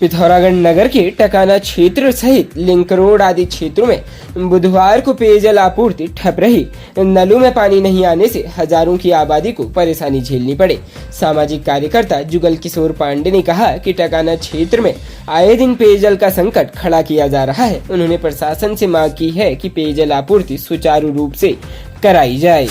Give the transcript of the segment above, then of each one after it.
पिथौरागढ़ नगर के टकाना क्षेत्र सहित लिंक रोड आदि क्षेत्रों में बुधवार को पेयजल आपूर्ति ठप रही। नलों में पानी नहीं आने से हजारों की आबादी को परेशानी झेलनी पड़े। सामाजिक कार्यकर्ता जुगल किशोर पांडे ने कहा कि टकाना क्षेत्र में आए दिन पेयजल का संकट खड़ा किया जा रहा है। उन्होंने प्रशासन से मांग की है कि पेयजल आपूर्ति सुचारू रूप से कराई जाए।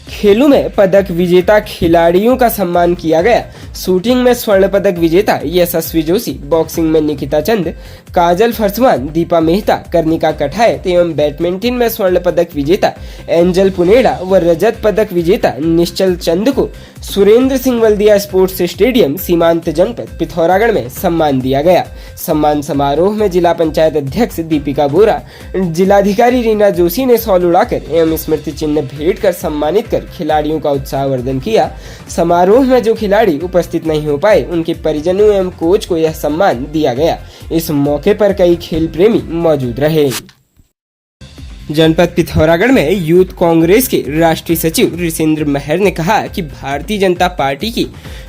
खेलों में पदक विजेता खिलाड़ियों का सम्मान किया गया। शूटिंग में स्वर्ण पदक विजेता यशस्वी जोशी, बॉक्सिंग में निकिता चंद, काजल फरसवान, दीपा मेहता, कर्णिका कठायत एवं बैडमिंटन में स्वर्ण पदक विजेता एंजल पुनेड़ा व रजत पदक विजेता निश्चल चंद को सुरेंद्र सिंह बल्दिया स्पोर्ट्स स्टेडियम सीमांत जनपद पिथौरागढ़ में सम्मान दिया गया। सम्मान समारोह में जिला पंचायत अध्यक्ष दीपिका बोरा, जिलाधिकारी रीना जोशी ने शॉल उड़ाकर एवं स्मृति चिन्ह भेंट कर सम्मानित कर खिलाड़ियों का उत्साहवर्धन किया। समारोह में जो खिलाड़ी उपस्थित नहीं हो पाए उनके परिजनों एवं कोच को यह सम्मान दिया गया। इस मौके पर कई खेल प्रेमी मौजूद रहे। जनपद पिथौरागढ़ में यूथ कांग्रेस के राष्ट्रीय सचिव ऋषेंद्र महर ने कहा कि भारतीय जनता पार्टी की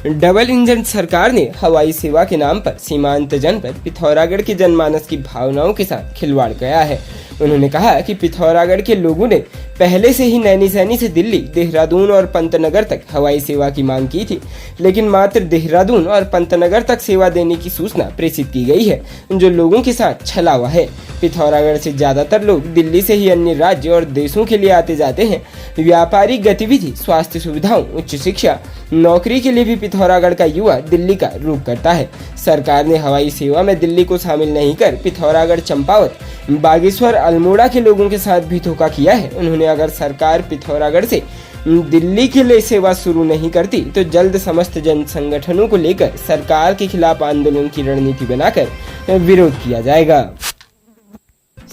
डबल इंजन सरकार ने हवाई सेवा के नाम पर सीमांत जनपद पिथौरागढ़ के जनमानस की भावनाओं के साथ खिलवाड़ किया है। उन्होंने कहा कि पिथौरागढ़ के लोगों ने पहले से ही नैनीसैनी से दिल्ली, देहरादून और पंतनगर तक हवाई सेवा की मांग की थी, लेकिन मात्र देहरादून और पंतनगर तक सेवा देने की सूचना प्रेषित की गई है, जो लोगों के साथ छलावा है। पिथौरागढ़ से ज्यादातर लोग दिल्ली से ही अन्य राज्य और देशों के लिए आते जाते हैं। व्यापारिक गतिविधि, स्वास्थ्य सुविधाओं, उच्च शिक्षा, नौकरी के लिए भी पिथौरागढ़ का युवा दिल्ली का रुख करता है। सरकार ने हवाई सेवा में दिल्ली को शामिल नहीं कर पिथौरागढ़, चंपावत, बागेश्वर, अल्मोड़ा के लोगों के साथ भी धोखा किया है। उन्होंने अगर सरकार पिथौरागढ़ से दिल्ली के लिए सेवा शुरू नहीं करती तो जल्द समस्त जन संगठनों को लेकर सरकार के खिलाफ आंदोलन की रणनीति बनाकर विरोध किया जाएगा।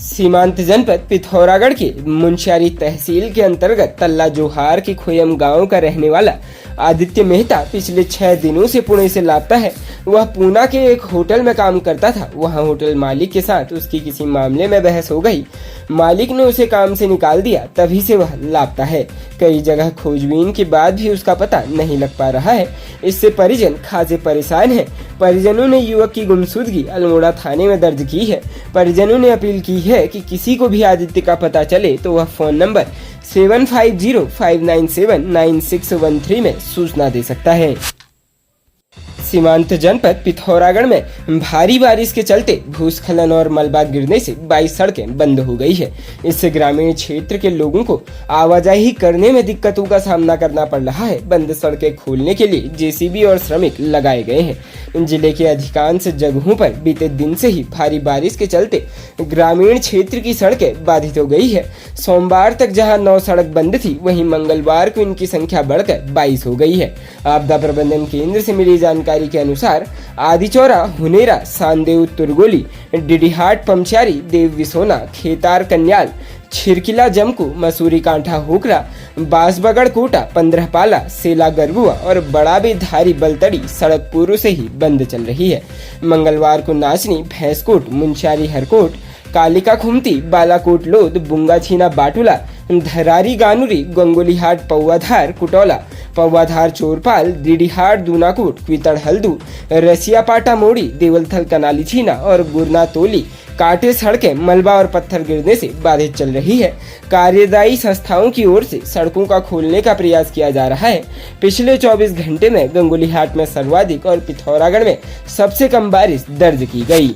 सीमांत जनपद पिथौरागढ़ के मुंशियारी तहसील के अंतर्गत तल्ला जोहार के खोयम गांव का रहने वाला आदित्य मेहता पिछले 6 दिनों से पुणे से लापता है। वह पूना के एक होटल में काम करता था। वहां होटल मालिक के साथ उसकी किसी मामले में बहस हो गई। मालिक ने उसे काम से निकाल दिया, तभी से वह लापता है। कई जगह खोजबीन के बाद भी उसका पता नहीं लग पा रहा है। इससे परिजन खासे परेशान हैं। परिजनों ने युवक की गुमशुदगी अल्मोड़ा थाने में दर्ज की है। परिजनों ने अपील की है कि किसी को भी आदित्य का पता चले तो वह फोन नंबर 7505979613 में सूचना दे सकता है। सीमांत जनपद पिथौरागढ़ में भारी बारिश के चलते भूस्खलन और मलबा गिरने से 22 सड़कें बंद हो गई है। इससे ग्रामीण क्षेत्र के लोगों को आवाजाही करने में दिक्कतों का सामना करना पड़ रहा है। बंद सड़कें खोलने के लिए जेसीबी और श्रमिक लगाए गए हैं। जिले के अधिकांश जगहों पर बीते दिन से ही भारी बारिश के चलते ग्रामीण क्षेत्र की सड़कें बाधित हो गई है। सोमवार तक जहां 9 सड़क बंद थी, वहीं मंगलवार को इनकी संख्या बढ़कर 22 हो गई है। आपदा प्रबंधन केंद्र से मिली जानकारी के अनुसार आदिचौरा, हुनेरा, सांदेव, तुरगोली, डिडीहाट, पमचारी, देव विसोना, खेतार, कन्याल, छिरकिला, जमकू, मसूरी कांठा, होकरा, बांसबगड़, कोटा, 15 पाला, सेला, गरबुआ और बड़ा बेधारी बलतड़ी सड़क पूर्व से ही बंद चल रही है। मंगलवार को नाचनी, भैंसकोट, मुंशियारी, हरकोट, कालिका, खुमती, बालाकोट, लोद, बुंगा छीना, बाटुला, धरारी, गानुरी, गंगोलीहाट, पौवाधार, कुटौला, पौवाधार, चोरपाल, डीडीहाट, दूनाकोट, क्वितड़, हल्दू, रसिया, पाटा, मोड़ी, देवलथल, कनाली छीना और गुरना तोली काटे सड़कें मलबा और पत्थर गिरने से बाधित चल रही है। कार्यदायी संस्थाओं की ओर से सड़कों का खोलने का प्रयास किया जा रहा है। पिछले 24 घंटे में गंगोलीहाट में सर्वाधिक और पिथौरागढ़ में सबसे कम बारिश दर्ज की गई।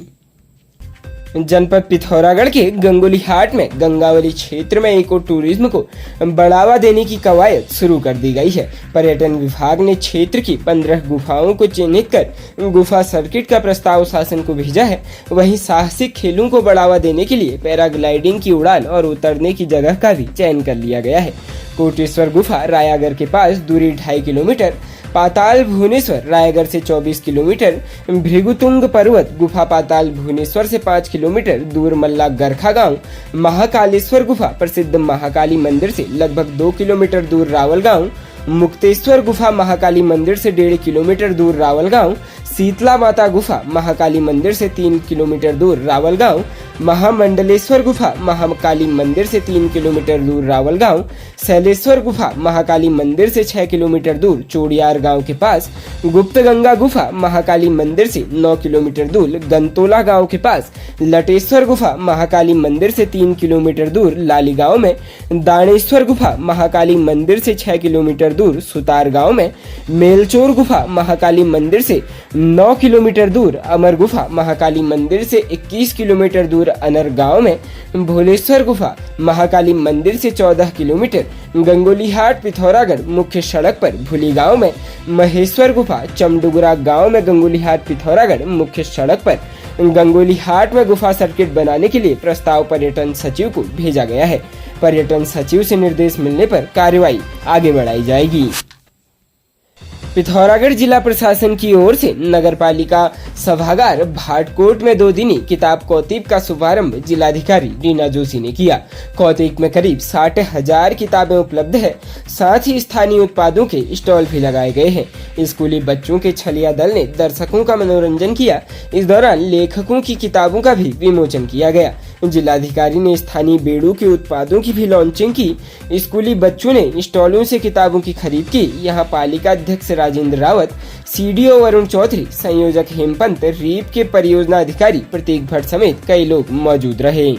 जनपद पिथौरागढ़ के गंगोलीहाट में गंगावली क्षेत्र में इको टूरिज्म को बढ़ावा देने की कवायद शुरू कर दी गई है। पर्यटन विभाग ने क्षेत्र की 15 गुफाओं को चिन्हित कर गुफा सर्किट का प्रस्ताव शासन को भेजा है। वहीं साहसिक खेलों को बढ़ावा देने के लिए पैराग्लाइडिंग की उड़ान और उतरने की जगह का भी चयन कर लिया गया है। कोटेश्वर गुफा रायागढ़ के पास, दूरी 2.5 किलोमीटर। पाताल भुवनेश्वर रायगढ़ से 24 किलोमीटर। भृगुतुंग पर्वत गुफा पाताल भुवनेश्वर से 5 किलोमीटर दूर। मल्ला गरखा गांव महाकालेश्वर गुफा प्रसिद्ध महाकाली मंदिर से लगभग 2 किलोमीटर दूर। रावल गांव मुक्तेश्वर गुफा महाकाली मंदिर से 1.5 किलोमीटर दूर। रावल गांव शीतला माता गुफा महाकाली मंदिर से 3 किलोमीटर दूर रावल गांव, महामंडलेश्वर गुफा महाकाली मंदिर से 3 किलोमीटर दूर रावल गांव, शैलेश्वर गुफा महाकाली मंदिर से 6 किलोमीटर दूर चोड़ियार गांव के पास, गुप्त गंगा गुफा महाकाली मंदिर से 9 किलोमीटर दूर गंतोला गांव के पास, लटेश्वर गुफा महाकाली मंदिर से 3 किलोमीटर दूर लाली गांव में, दानेश्वर गुफा महाकाली मंदिर से 6 किलोमीटर दूर सुतार गांव में, मेलचोर गुफा महाकाली मंदिर से 9 किलोमीटर दूर अमर गुफा महाकाली मंदिर से 21 किलोमीटर दूर अनर गांव में, भोलेश्वर गुफा महाकाली मंदिर से 14 किलोमीटर गंगोलीहाट पिथौरागढ़ मुख्य सड़क पर भूली गांव में, महेश्वर गुफा चमडुगरा गांव में गंगोलीहाट पिथौरागढ़ मुख्य सड़क पर गंगोलीहाट में गुफा सर्किट बनाने के लिए प्रस्ताव पर्यटन सचिव को भेजा गया है। पर्यटन सचिव से निर्देश मिलने पर कार्रवाई आगे बढ़ाई जाएगी। पिथौरागढ़ जिला प्रशासन की ओर से नगर पालिका सभागार भाटकोट में 2 दिनी किताब कौतीब का शुभारंभ जिलाधिकारी रीना जोशी ने किया। कौतीब में करीब 60,000 किताबें उपलब्ध है। साथ ही स्थानीय उत्पादों के स्टॉल भी लगाए गए हैं। स्कूली बच्चों के छलिया दल ने दर्शकों का मनोरंजन किया। इस दौरान लेखकों की किताबों का भी विमोचन किया गया। जिलाधिकारी ने स्थानीय बेड़ू के उत्पादों की भी लॉन्चिंग की। स्कूली बच्चों ने स्टॉलों से किताबों की खरीद की। यहाँ पालिका अध्यक्ष राजेंद्र रावत, सीडीओ वरुण चौधरी, संयोजक हेमपंत, रीप के परियोजना अधिकारी प्रतीक भट्ट समेत कई लोग मौजूद रहे।